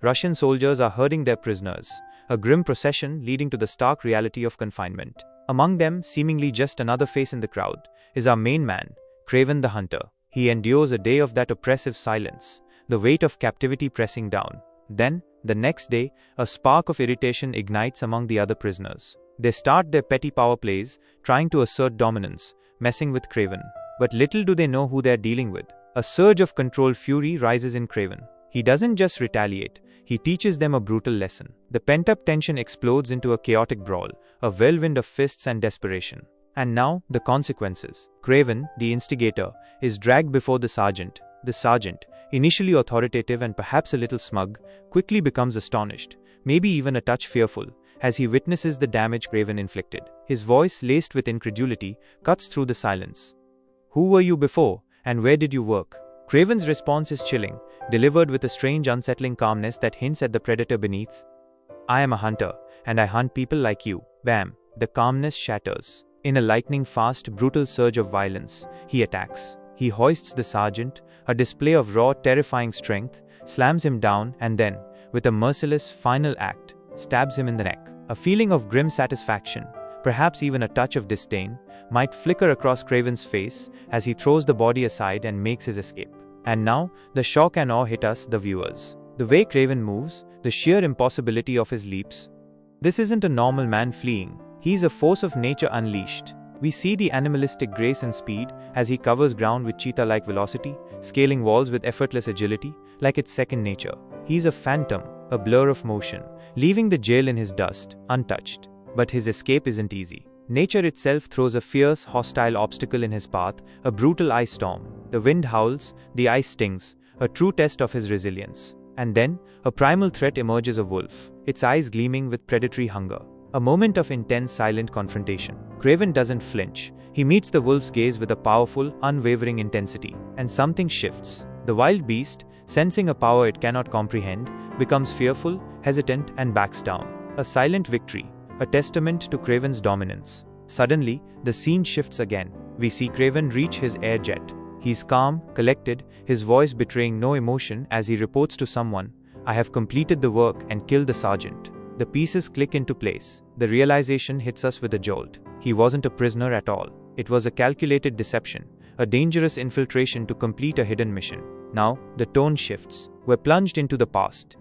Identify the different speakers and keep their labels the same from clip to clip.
Speaker 1: Russian soldiers are herding their prisoners, a grim procession leading to the stark reality of confinement. Among them, seemingly just another face in the crowd, is our main man, Kraven the Hunter. He endures a day of that oppressive silence, the weight of captivity pressing down. Then, the next day, a spark of irritation ignites among the other prisoners. They start their petty power plays, trying to assert dominance, messing with Kraven. But little do they know who they're dealing with. A surge of controlled fury rises in Kraven. He doesn't just retaliate, he teaches them a brutal lesson. The pent-up tension explodes into a chaotic brawl, a whirlwind of fists and desperation. And now, the consequences. Kraven, the instigator, is dragged before the sergeant. The sergeant, initially authoritative and perhaps a little smug, quickly becomes astonished, maybe even a touch fearful, as he witnesses the damage Kraven inflicted. His voice, laced with incredulity, cuts through the silence. "Who were you before, and where did you work?" Kraven's response is chilling, delivered with a strange unsettling calmness that hints at the predator beneath. "I am a hunter, and I hunt people like you." Bam! The calmness shatters. In a lightning-fast, brutal surge of violence, he attacks. He hoists the sergeant, a display of raw, terrifying strength, slams him down, and then, with a merciless, final act, stabs him in the neck. A feeling of grim satisfaction, perhaps even a touch of disdain, might flicker across Kraven's face as he throws the body aside and makes his escape. And now, the shock and awe hit us, the viewers. The way Kraven moves, the sheer impossibility of his leaps. This isn't a normal man fleeing. He's a force of nature unleashed. We see the animalistic grace and speed as he covers ground with cheetah-like velocity, scaling walls with effortless agility, like it's second nature. He's a phantom, a blur of motion, leaving the jail in his dust, untouched. But his escape isn't easy. Nature itself throws a fierce, hostile obstacle in his path, a brutal ice storm. The wind howls, the ice stings, a true test of his resilience. And then, a primal threat emerges: a wolf, its eyes gleaming with predatory hunger. A moment of intense, silent confrontation. Kraven doesn't flinch. He meets the wolf's gaze with a powerful, unwavering intensity. And something shifts. The wild beast, sensing a power it cannot comprehend, becomes fearful, hesitant, and backs down. A silent victory, a testament to Kraven's dominance. Suddenly, the scene shifts again. We see Kraven reach his air jet. He's calm, collected, his voice betraying no emotion as he reports to someone, "I have completed the work and killed the sergeant." The pieces click into place. The realization hits us with a jolt. He wasn't a prisoner at all. It was a calculated deception, a dangerous infiltration to complete a hidden mission. Now, the tone shifts. We're plunged into the past,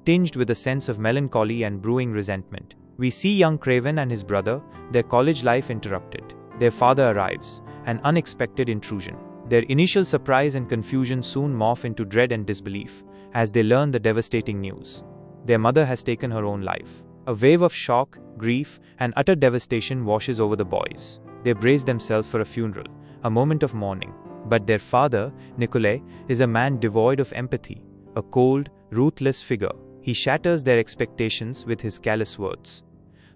Speaker 1: tinged with a sense of melancholy and brewing resentment. We see young Kraven and his brother, their college life interrupted. Their father arrives, an unexpected intrusion. Their initial surprise and confusion soon morph into dread and disbelief as they learn the devastating news. Their mother has taken her own life. A wave of shock, grief, and utter devastation washes over the boys. They brace themselves for a funeral, a moment of mourning. But their father, Nikolai, is a man devoid of empathy, a cold, ruthless figure. He shatters their expectations with his callous words.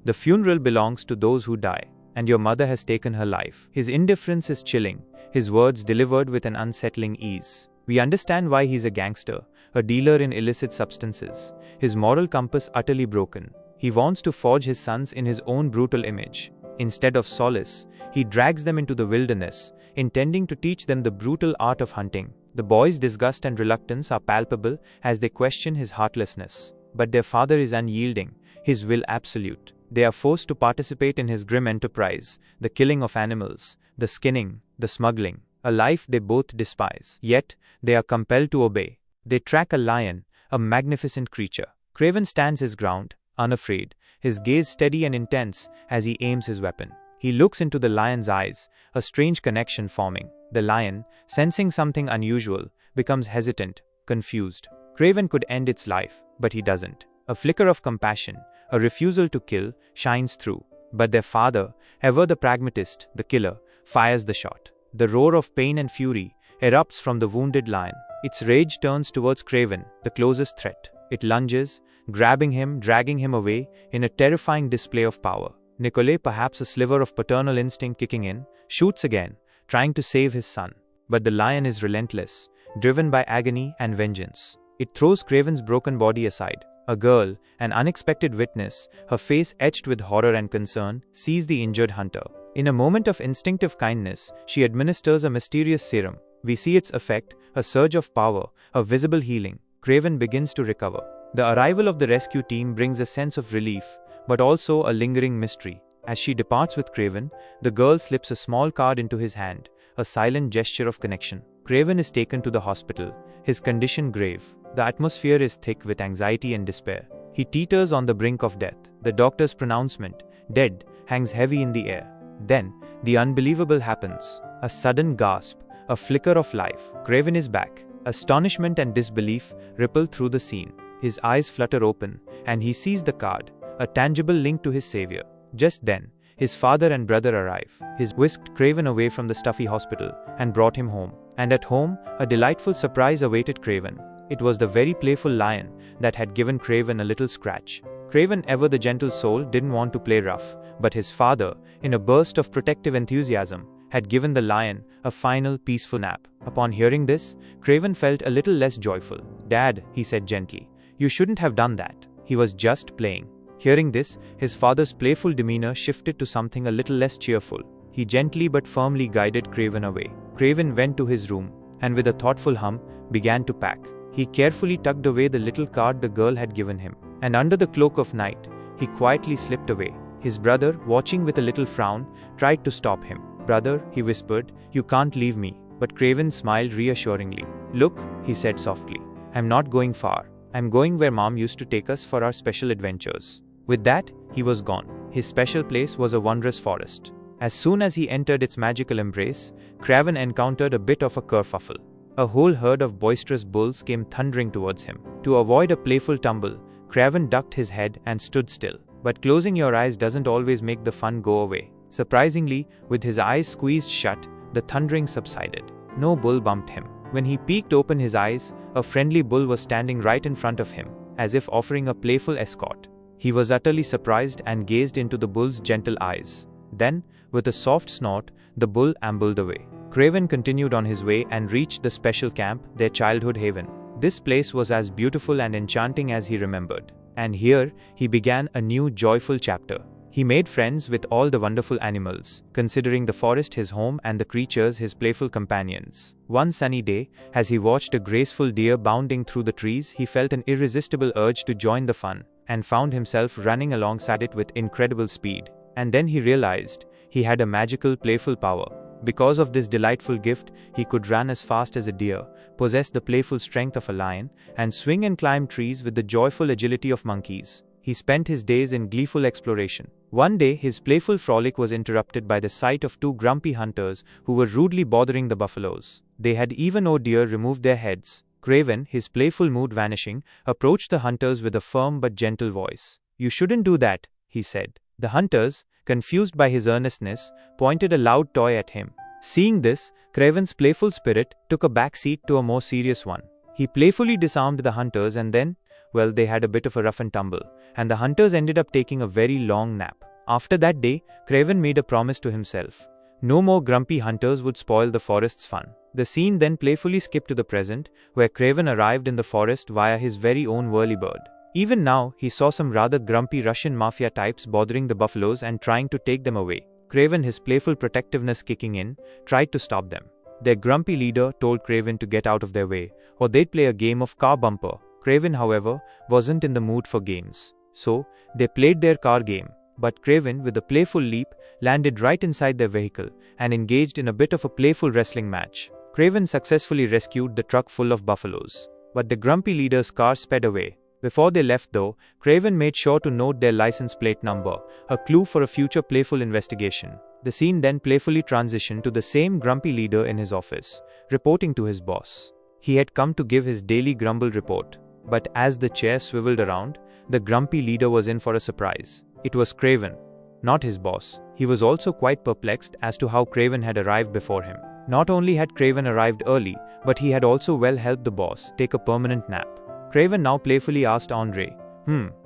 Speaker 1: "The funeral belongs to those who die, and your mother has taken her life." His indifference is chilling, his words delivered with an unsettling ease. We understand why he's a gangster, a dealer in illicit substances, his moral compass utterly broken. He wants to forge his sons in his own brutal image. Instead of solace, he drags them into the wilderness, intending to teach them the brutal art of hunting. The boys' disgust and reluctance are palpable as they question his heartlessness. But their father is unyielding, his will absolute. They are forced to participate in his grim enterprise, the killing of animals, the skinning, the smuggling, a life they both despise. Yet, they are compelled to obey. They track a lion, a magnificent creature. Kraven stands his ground, unafraid, his gaze steady and intense as he aims his weapon. He looks into the lion's eyes, a strange connection forming. The lion, sensing something unusual, becomes hesitant, confused. Kraven could end its life, but he doesn't. A flicker of compassion, a refusal to kill, shines through. But their father, ever the pragmatist, the killer, fires the shot. The roar of pain and fury erupts from the wounded lion. Its rage turns towards Kraven, the closest threat. It lunges, grabbing him, dragging him away, in a terrifying display of power. Nikolai, perhaps a sliver of paternal instinct kicking in, shoots again, trying to save his son. But the lion is relentless, driven by agony and vengeance. It throws Kraven's broken body aside. A girl, an unexpected witness, her face etched with horror and concern, sees the injured hunter. In a moment of instinctive kindness, she administers a mysterious serum. We see its effect, a surge of power, a visible healing. Kraven begins to recover. The arrival of the rescue team brings a sense of relief, but also a lingering mystery. As she departs with Kraven, the girl slips a small card into his hand, a silent gesture of connection. Kraven is taken to the hospital, his condition grave. The atmosphere is thick with anxiety and despair. He teeters on the brink of death. The doctor's pronouncement, dead, hangs heavy in the air. Then, the unbelievable happens. A sudden gasp, a flicker of life. Kraven is back. Astonishment and disbelief ripple through the scene. His eyes flutter open, and he sees the card, a tangible link to his savior. Just then, his father and brother arrive. He whisked Kraven away from the stuffy hospital and brought him home. And at home, a delightful surprise awaited Kraven. It was the very playful lion that had given Kraven a little scratch. Kraven, ever the gentle soul, didn't want to play rough, but his father, in a burst of protective enthusiasm, had given the lion a final peaceful nap. Upon hearing this, Kraven felt a little less joyful. "Dad," he said gently, "you shouldn't have done that. He was just playing." Hearing this, his father's playful demeanor shifted to something a little less cheerful. He gently but firmly guided Kraven away. Kraven went to his room, and with a thoughtful hum, began to pack. He carefully tucked away the little card the girl had given him, and under the cloak of night, he quietly slipped away. His brother, watching with a little frown, tried to stop him. "Brother," he whispered, "you can't leave me." But Kraven smiled reassuringly. "Look," he said softly, "I'm not going far. I'm going where Mom used to take us for our special adventures." With that, he was gone. His special place was a wondrous forest. As soon as he entered its magical embrace, Kraven encountered a bit of a kerfuffle. A whole herd of boisterous bulls came thundering towards him. To avoid a playful tumble, Kraven ducked his head and stood still. But closing your eyes doesn't always make the fun go away. Surprisingly, with his eyes squeezed shut, the thundering subsided. No bull bumped him. When he peeked open his eyes, a friendly bull was standing right in front of him, as if offering a playful escort. He was utterly surprised and gazed into the bull's gentle eyes. Then, with a soft snort, the bull ambled away. Kraven continued on his way and reached the special camp, their childhood haven. This place was as beautiful and enchanting as he remembered. And here, he began a new joyful chapter. He made friends with all the wonderful animals, considering the forest his home and the creatures his playful companions. One sunny day, as he watched a graceful deer bounding through the trees, he felt an irresistible urge to join the fun, and found himself running alongside it with incredible speed. And then he realized he had a magical, playful power. Because of this delightful gift, he could run as fast as a deer, possess the playful strength of a lion, and swing and climb trees with the joyful agility of monkeys. He spent his days in gleeful exploration. One day, his playful frolic was interrupted by the sight of two grumpy hunters who were rudely bothering the buffaloes. They had even no deer removed their heads. Kraven, his playful mood vanishing, approached the hunters with a firm but gentle voice. "You shouldn't do that," he said. The hunters, confused by his earnestness, pointed a loud toy at him. Seeing this, Kraven's playful spirit took a back seat to a more serious one. He playfully disarmed the hunters and then, well, they had a bit of a rough and tumble, and the hunters ended up taking a very long nap. After that day, Kraven made a promise to himself. No more grumpy hunters would spoil the forest's fun. The scene then playfully skipped to the present, where Kraven arrived in the forest via his very own whirlybird. Even now, he saw some rather grumpy Russian mafia types bothering the buffaloes and trying to take them away. Kraven, his playful protectiveness kicking in, tried to stop them. Their grumpy leader told Kraven to get out of their way, or they'd play a game of car bumper. Kraven, however, wasn't in the mood for games. So, they played their car game. But Kraven, with a playful leap, landed right inside their vehicle and engaged in a bit of a playful wrestling match. Kraven successfully rescued the truck full of buffaloes. But the grumpy leader's car sped away. Before they left though, Kraven made sure to note their license plate number, a clue for a future playful investigation. The scene then playfully transitioned to the same grumpy leader in his office, reporting to his boss. He had come to give his daily grumble report. But as the chair swiveled around, the grumpy leader was in for a surprise. It was Kraven, not his boss. He was also quite perplexed as to how Kraven had arrived before him. Not only had Kraven arrived early, but he had also well helped the boss take a permanent nap. Kraven now playfully asked Andre,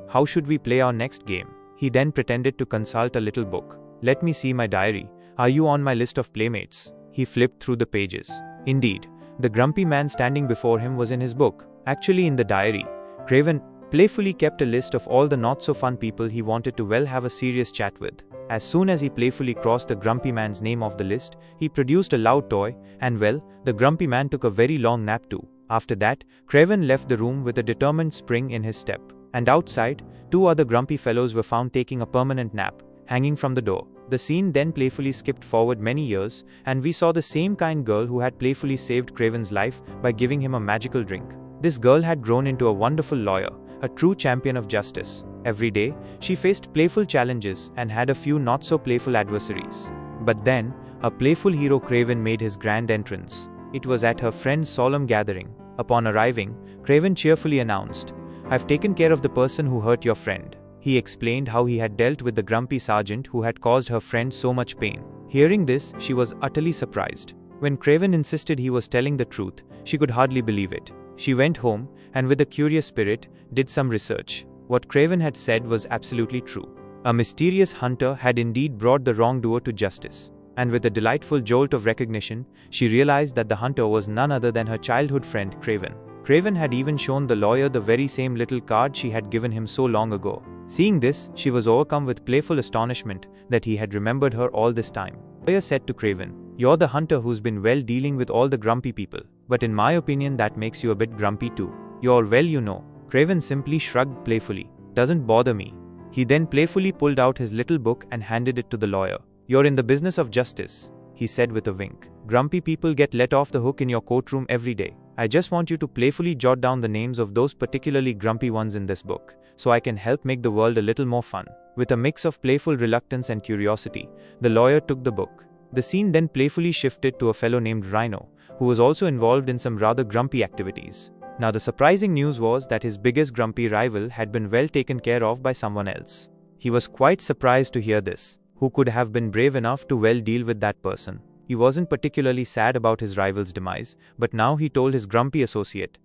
Speaker 1: how should we play our next game? He then pretended to consult a little book. "Let me see my diary. Are you on my list of playmates?" He flipped through the pages. Indeed, the grumpy man standing before him was in his book. Actually, in the diary, Kraven playfully kept a list of all the not-so-fun people he wanted to well have a serious chat with. As soon as he playfully crossed the grumpy man's name off the list, he produced a loud toy, and well, the grumpy man took a very long nap too. After that, Kraven left the room with a determined spring in his step. And outside, two other grumpy fellows were found taking a permanent nap, hanging from the door. The scene then playfully skipped forward many years, and we saw the same kind girl who had playfully saved Kraven's life by giving him a magical drink. This girl had grown into a wonderful lawyer, a true champion of justice. Every day, she faced playful challenges and had a few not-so-playful adversaries. But then, a playful hero Kraven made his grand entrance. It was at her friend's solemn gathering. Upon arriving, Kraven cheerfully announced, "I've taken care of the person who hurt your friend." He explained how he had dealt with the grumpy sergeant who had caused her friend so much pain. Hearing this, she was utterly surprised. When Kraven insisted he was telling the truth, she could hardly believe it. She went home, and with a curious spirit, did some research. What Kraven had said was absolutely true. A mysterious hunter had indeed brought the wrongdoer to justice. And with a delightful jolt of recognition, she realized that the hunter was none other than her childhood friend, Kraven. Kraven had even shown the lawyer the very same little card she had given him so long ago. Seeing this, she was overcome with playful astonishment that he had remembered her all this time. The lawyer said to Kraven, "You're the hunter who's been well dealing with all the grumpy people, but in my opinion that makes you a bit grumpy too." "You're well, you know." Kraven simply shrugged playfully. "Doesn't bother me." He then playfully pulled out his little book and handed it to the lawyer. "You're in the business of justice," he said with a wink. "Grumpy people get let off the hook in your courtroom every day. I just want you to playfully jot down the names of those particularly grumpy ones in this book, so I can help make the world a little more fun." With a mix of playful reluctance and curiosity, the lawyer took the book. The scene then playfully shifted to a fellow named Rhino, who was also involved in some rather grumpy activities. Now the surprising news was that his biggest grumpy rival had been well taken care of by someone else. He was quite surprised to hear this. Who could have been brave enough to well deal with that person? He wasn't particularly sad about his rival's demise, but now he told his grumpy associate,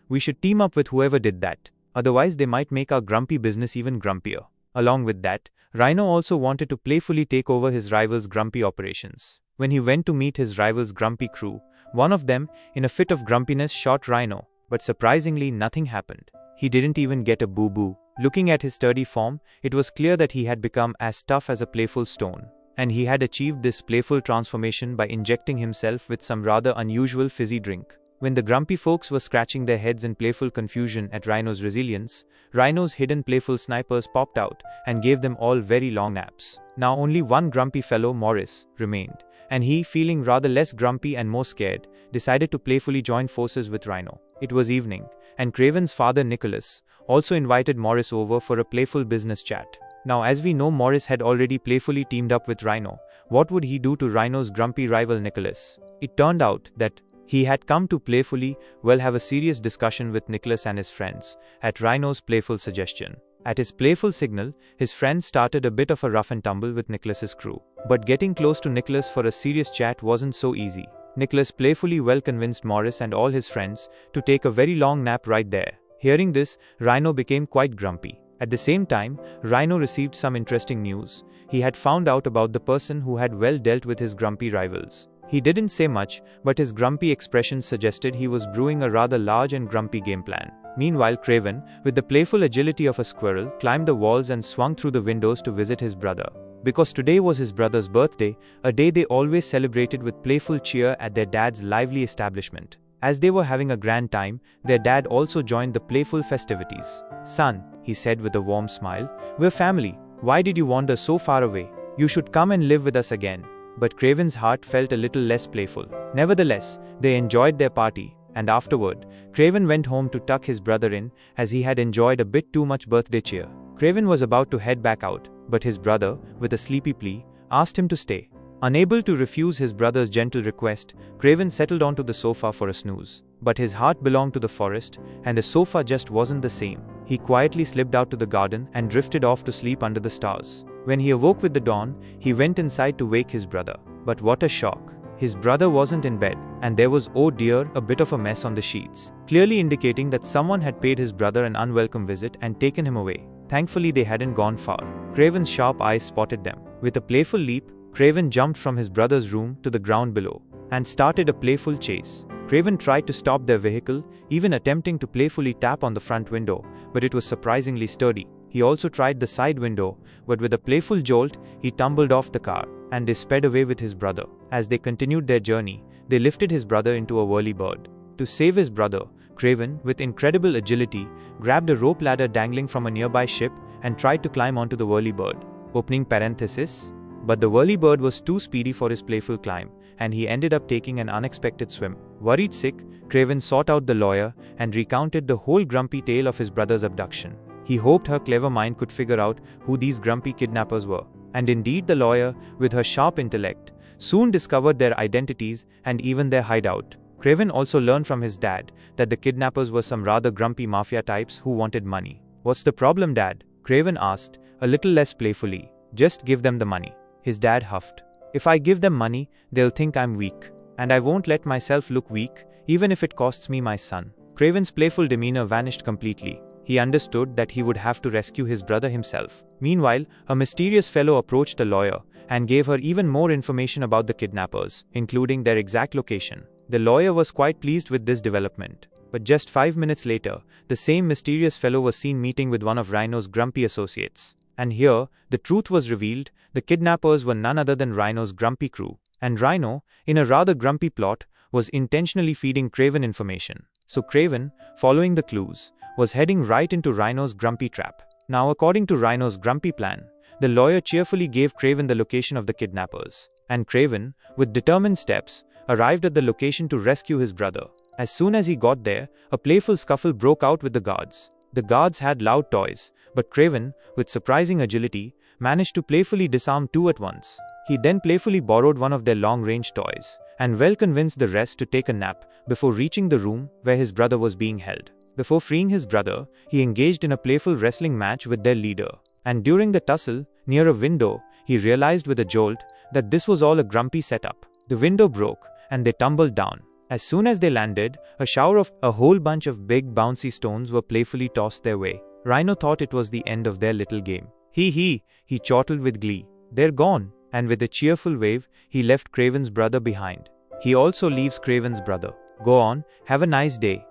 Speaker 1: "We should team up with whoever did that. Otherwise they might make our grumpy business even grumpier." Along with that, Rhino also wanted to playfully take over his rival's grumpy operations. When he went to meet his rival's grumpy crew, one of them, in a fit of grumpiness, shot Rhino, but surprisingly nothing happened. He didn't even get a boo-boo. Looking at his sturdy form, it was clear that he had become as tough as a playful stone. And he had achieved this playful transformation by injecting himself with some rather unusual fizzy drink. When the grumpy folks were scratching their heads in playful confusion at Rhino's resilience, Rhino's hidden playful snipers popped out and gave them all very long naps. Now only one grumpy fellow, Morris, remained, and he, feeling rather less grumpy and more scared, decided to playfully join forces with Rhino. It was evening, and Kraven's father, Nicholas, also invited Morris over for a playful business chat. Now, as we know, Morris had already playfully teamed up with Rhino. What would he do to Rhino's grumpy rival Nicholas? It turned out that he had come to playfully, have a serious discussion with Nicholas and his friends, at Rhino's playful suggestion. At his playful signal, his friends started a bit of a rough and tumble with Nicholas's crew. But getting close to Nicholas for a serious chat wasn't so easy. Nicholas playfully convinced Morris and all his friends to take a very long nap right there. Hearing this, Rhino became quite grumpy. At the same time, Rhino received some interesting news. He had found out about the person who had well dealt with his grumpy rivals. He didn't say much, but his grumpy expressions suggested he was brewing a rather large and grumpy game plan. Meanwhile, Kraven, with the playful agility of a squirrel, climbed the walls and swung through the windows to visit his brother. Because today was his brother's birthday, a day they always celebrated with playful cheer at their dad's lively establishment. As they were having a grand time, their dad also joined the playful festivities. "Son," he said with a warm smile, "we're family. Why did you wander so far away? You should come and live with us again." But Kraven's heart felt a little less playful. Nevertheless, they enjoyed their party, and afterward, Kraven went home to tuck his brother in, as he had enjoyed a bit too much birthday cheer. Kraven was about to head back out, but his brother, with a sleepy plea, asked him to stay. Unable to refuse his brother's gentle request, Kraven settled onto the sofa for a snooze. But his heart belonged to the forest, and the sofa just wasn't the same. He quietly slipped out to the garden and drifted off to sleep under the stars. When he awoke with the dawn, he went inside to wake his brother. But what a shock! His brother wasn't in bed, and there was, oh dear, a bit of a mess on the sheets, clearly indicating that someone had paid his brother an unwelcome visit and taken him away. Thankfully, they hadn't gone far. Kraven's sharp eyes spotted them. With a playful leap, Kraven jumped from his brother's room to the ground below and started a playful chase. Kraven tried to stop their vehicle, even attempting to playfully tap on the front window, but it was surprisingly sturdy. He also tried the side window, but with a playful jolt, he tumbled off the car, and they sped away with his brother. As they continued their journey, they lifted his brother into a whirly bird. To save his brother, Kraven, with incredible agility, grabbed a rope ladder dangling from a nearby ship and tried to climb onto the whirlybird. Opening parenthesis. But the whirlybird was too speedy for his playful climb, and he ended up taking an unexpected swim. Worried sick, Kraven sought out the lawyer and recounted the whole grumpy tale of his brother's abduction. He hoped her clever mind could figure out who these grumpy kidnappers were. And indeed the lawyer, with her sharp intellect, soon discovered their identities and even their hideout. Kraven also learned from his dad that the kidnappers were some rather grumpy mafia types who wanted money. "What's the problem, Dad?" Kraven asked, a little less playfully. "Just give them the money." His dad huffed. "If I give them money, they'll think I'm weak. And I won't let myself look weak, even if it costs me my son." Kraven's playful demeanor vanished completely. He understood that he would have to rescue his brother himself. Meanwhile, a mysterious fellow approached the lawyer and gave her even more information about the kidnappers, including their exact location. The lawyer was quite pleased with this development. But just 5 minutes later, the same mysterious fellow was seen meeting with one of Rhino's grumpy associates. And here, the truth was revealed: the kidnappers were none other than Rhino's grumpy crew. And Rhino, in a rather grumpy plot, was intentionally feeding Kraven information. So Kraven, following the clues, was heading right into Rhino's grumpy trap. Now, according to Rhino's grumpy plan, the lawyer cheerfully gave Kraven the location of the kidnappers. And Kraven, with determined steps, arrived at the location to rescue his brother. As soon as he got there, a playful scuffle broke out with the guards. The guards had loud toys, but Kraven, with surprising agility, managed to playfully disarm 2 at once. He then playfully borrowed one of their long-range toys, and well convinced the rest to take a nap before reaching the room where his brother was being held. Before freeing his brother, he engaged in a playful wrestling match with their leader. And during the tussle, near a window, he realized with a jolt that this was all a grumpy setup. The window broke, and they tumbled down. As soon as they landed, a shower of a whole bunch of big bouncy stones were playfully tossed their way. Rhino thought it was the end of their little game. He chortled with glee. "They're gone." And with a cheerful wave, he left Kraven's brother behind. "He also leaves Kraven's brother. Go on, have a nice day,"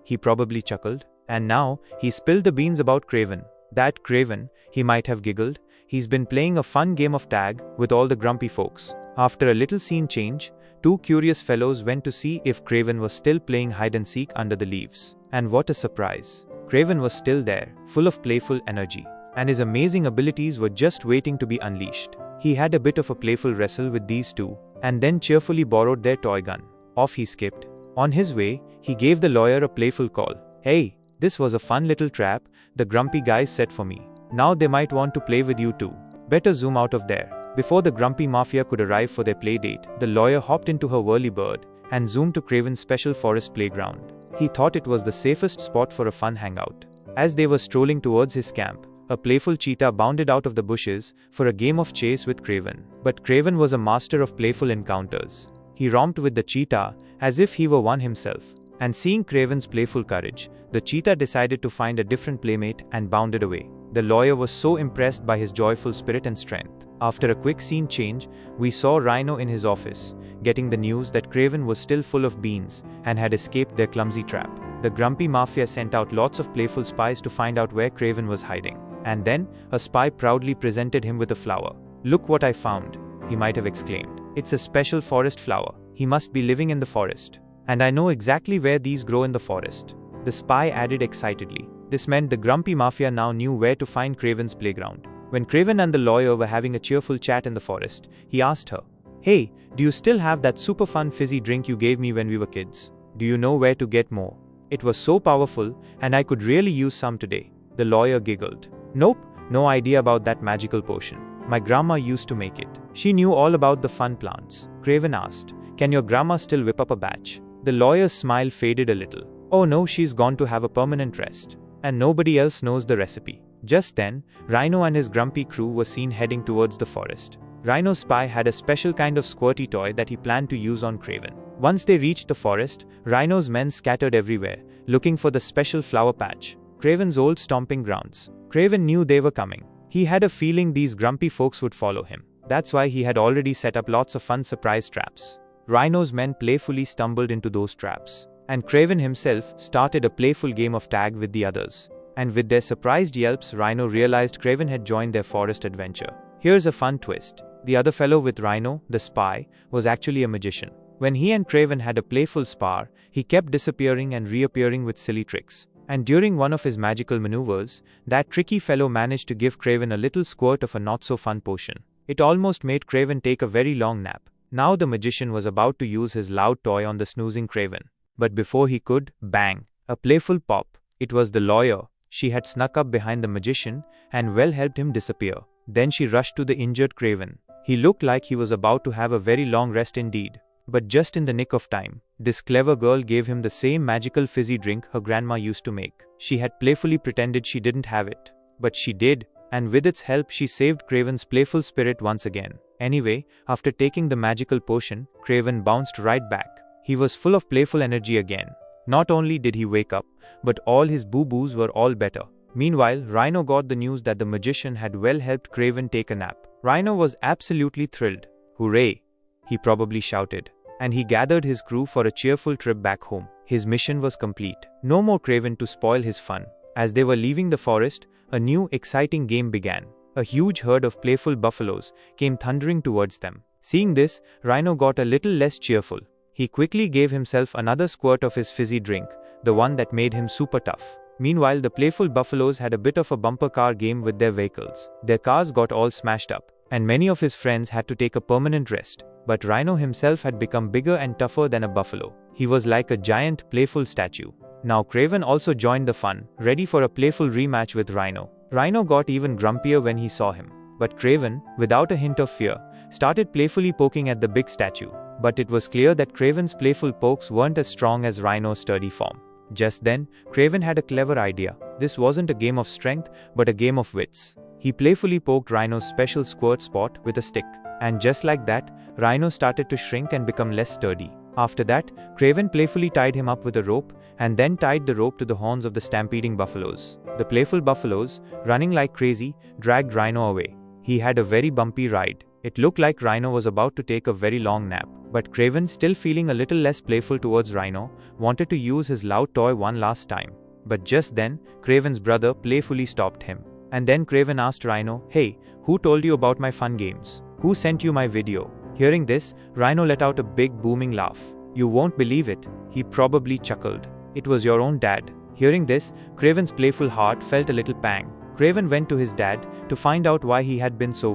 Speaker 1: he probably chuckled. And now, he spilled the beans about Kraven. That Kraven, he might have giggled, he's been playing a fun game of tag with all the grumpy folks. After a little scene change, 2 curious fellows went to see if Kraven was still playing hide-and-seek under the leaves. And what a surprise! Kraven was still there, full of playful energy. And his amazing abilities were just waiting to be unleashed. He had a bit of a playful wrestle with these 2, and then cheerfully borrowed their toy gun. Off he skipped. On his way, he gave the lawyer a playful call. "Hey, this was a fun little trap the grumpy guys set for me. Now they might want to play with you too. Better zoom out of there." Before the grumpy mafia could arrive for their play date, the lawyer hopped into her whirlybird and zoomed to Kraven's special forest playground. He thought it was the safest spot for a fun hangout. As they were strolling towards his camp, a playful cheetah bounded out of the bushes for a game of chase with Kraven. But Kraven was a master of playful encounters. He romped with the cheetah as if he were one himself. And seeing Kraven's playful courage, the cheetah decided to find a different playmate and bounded away. The lawyer was so impressed by his joyful spirit and strength. After a quick scene change, we saw Rhino in his office, getting the news that Kraven was still full of beans and had escaped their clumsy trap. The grumpy mafia sent out lots of playful spies to find out where Kraven was hiding. And then, a spy proudly presented him with a flower. "Look what I found," he might have exclaimed. "It's a special forest flower. He must be living in the forest. And I know exactly where these grow in the forest," the spy added excitedly. This meant the grumpy mafia now knew where to find Kraven's playground. When Kraven and the lawyer were having a cheerful chat in the forest, he asked her, "Hey, do you still have that super fun fizzy drink you gave me when we were kids? Do you know where to get more? It was so powerful, and I could really use some today." The lawyer giggled. "Nope, no idea about that magical potion. My grandma used to make it. She knew all about the fun plants." Kraven asked, "Can your grandma still whip up a batch?" The lawyer's smile faded a little. "Oh no, she's gone to have a permanent rest. And nobody else knows the recipe." Just then, Rhino and his grumpy crew were seen heading towards the forest. Rhino's spy had a special kind of squirty toy that he planned to use on Kraven. Once they reached the forest, Rhino's men scattered everywhere, looking for the special flower patch, Kraven's old stomping grounds. Kraven knew they were coming. He had a feeling these grumpy folks would follow him. That's why he had already set up lots of fun surprise traps. Rhino's men playfully stumbled into those traps, and Kraven himself started a playful game of tag with the others. And with their surprised yelps, Rhino realized Kraven had joined their forest adventure. Here's a fun twist. The other fellow with Rhino, the spy, was actually a magician. When he and Kraven had a playful spar, he kept disappearing and reappearing with silly tricks. And during one of his magical maneuvers, that tricky fellow managed to give Kraven a little squirt of a not-so-fun potion. It almost made Kraven take a very long nap. Now the magician was about to use his loud toy on the snoozing Kraven. But before he could, bang! A playful pop. It was the lawyer. She had snuck up behind the magician and well helped him disappear. Then she rushed to the injured Kraven. He looked like he was about to have a very long rest indeed. But just in the nick of time, this clever girl gave him the same magical fizzy drink her grandma used to make. She had playfully pretended she didn't have it. But she did, and with its help she saved Kraven's playful spirit once again. Anyway, after taking the magical potion, Kraven bounced right back. He was full of playful energy again. Not only did he wake up, but all his boo-boos were all better. Meanwhile, Rhino got the news that the magician had well helped Kraven take a nap. Rhino was absolutely thrilled. Hooray! He probably shouted. And he gathered his crew for a cheerful trip back home. His mission was complete. No more Kraven to spoil his fun. As they were leaving the forest, a new, exciting game began. A huge herd of playful buffaloes came thundering towards them. Seeing this, Rhino got a little less cheerful. He quickly gave himself another squirt of his fizzy drink, the one that made him super tough. Meanwhile, the playful buffaloes had a bit of a bumper car game with their vehicles. Their cars got all smashed up, and many of his friends had to take a permanent rest. But Rhino himself had become bigger and tougher than a buffalo. He was like a giant, playful statue. Now Kraven also joined the fun, ready for a playful rematch with Rhino. Rhino got even grumpier when he saw him. But Kraven, without a hint of fear, started playfully poking at the big statue. But it was clear that Kraven's playful pokes weren't as strong as Rhino's sturdy form. Just then, Kraven had a clever idea. This wasn't a game of strength, but a game of wits. He playfully poked Rhino's special squirt spot with a stick. And just like that, Rhino started to shrink and become less sturdy. After that, Kraven playfully tied him up with a rope, and then tied the rope to the horns of the stampeding buffaloes. The playful buffaloes, running like crazy, dragged Rhino away. He had a very bumpy ride. It looked like Rhino was about to take a very long nap. But Kraven, still feeling a little less playful towards Rhino, wanted to use his loud toy one last time. But just then, Kraven's brother playfully stopped him. And then Kraven asked Rhino, "Hey, who told you about my fun games? Who sent you my video?" Hearing this, Rhino let out a big booming laugh. "You won't believe it," he probably chuckled. "It was your own dad." Hearing this, Kraven's playful heart felt a little pang. Kraven went to his dad to find out why he had been so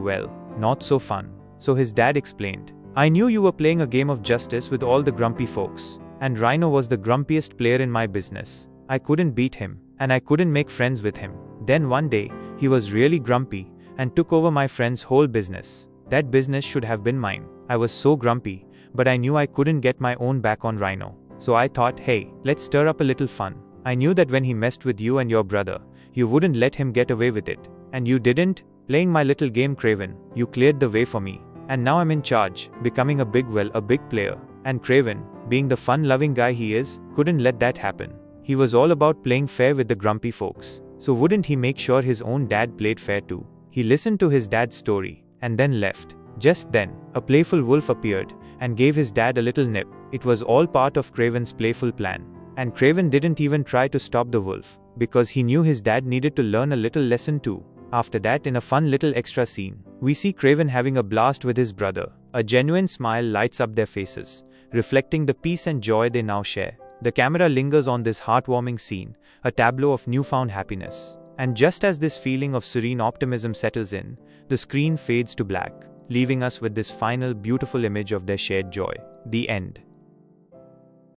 Speaker 1: not so fun. So his dad explained, "I knew you were playing a game of justice with all the grumpy folks. And Rhino was the grumpiest player in my business. I couldn't beat him, and I couldn't make friends with him. Then one day, he was really grumpy and took over my friend's whole business. That business should have been mine. I was so grumpy, but I knew I couldn't get my own back on Rhino. So I thought, hey, let's stir up a little fun. I knew that when he messed with you and your brother, you wouldn't let him get away with it. And you didn't. Playing my little game, Kraven, you cleared the way for me. And now I'm in charge, becoming a big player." And Kraven, being the fun-loving guy he is, couldn't let that happen. He was all about playing fair with the grumpy folks. So wouldn't he make sure his own dad played fair too? He listened to his dad's story, and then left. Just then, a playful wolf appeared, and gave his dad a little nip. It was all part of Kraven's playful plan. And Kraven didn't even try to stop the wolf, because he knew his dad needed to learn a little lesson too. After that, in a fun little extra scene, we see Kraven having a blast with his brother. A genuine smile lights up their faces, reflecting the peace and joy they now share. The camera lingers on this heartwarming scene, a tableau of newfound happiness. And just as this feeling of serene optimism settles in, the screen fades to black, leaving us with this final beautiful image of their shared joy. The end.